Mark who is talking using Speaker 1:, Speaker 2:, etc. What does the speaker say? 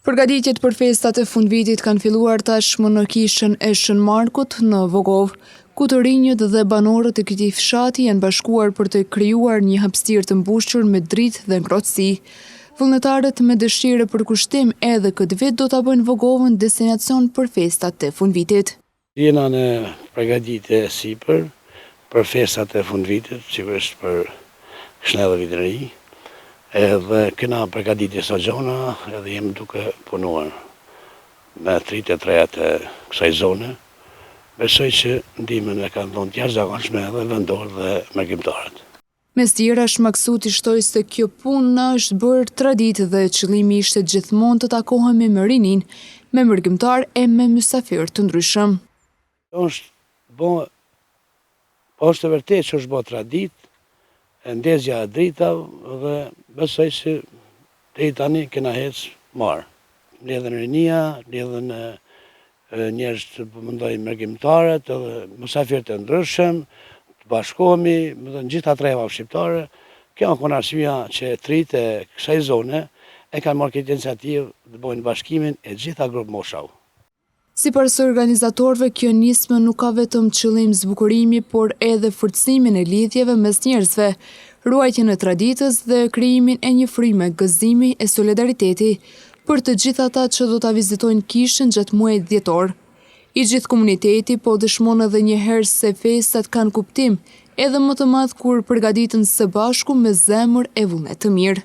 Speaker 1: Përgatitjet për festat e fundvitit kanë filluar tashmë në kishën e Shën Markut në Vogov, ku të rinjët dhe banorët e këtij fshati janë bashkuar për të krijuar një hapësirë të mbushur me dritë dhe ngrohtësi. Vullnetarët me dëshirë për kushtim edhe këtë vit do ta bëjnë Vogovën destinacion për festat e fundvitit.
Speaker 2: Jena në përgatitje sipër për festat e fundvitit, sigurisht për Shnellë Vitin e Ri. Edhe kena përgatitje sa gjona edhe jemi duke punuar me 33 të kësaj zone. Besoj që ndihmën e kanë dhënë të jashtëzakonshme edhe vendorë dhe mërgjimtarët.
Speaker 1: Mes tjerash, Maksuti shtoi se kjo punë është bërë traditë dhe qëllimi ishte gjithmonë të takohemi me rinin, me mërgjimtar e me mysafir të ndryshëm.
Speaker 2: Është vërtet që është bërë traditë, ndezja e dritave dhe besoj se deri tani kena hecë marë. Lidhen rinia, lidhen njerëz të mendoj mërgjimtarët edhe mysafirët e ndryshëm, të bashkohemi, me të gjitha treva shqiptare. Kjo është arsyeja që tritë e kësaj zone e kanë marrë këtë iniciativë të bëjnë bashkimin e gjitha grupë moshau.
Speaker 1: Sipas organizatorëve, kjo nismë nuk ka vetëm qëllim zbukurimi, por edhe forcimin e lidhjeve mes njerëzve, ruajtjen e traditës dhe krijimin e një fryme gëzimi e solidariteti për të gjithë ata që do ta vizitojnë kishën gjatë muajit dhjetor. I gjithë komuniteti po dëshmon edhe një herë se festat kanë kuptim, edhe më të madh kur përgatiten së bashku me zemër e vullnet të mirë.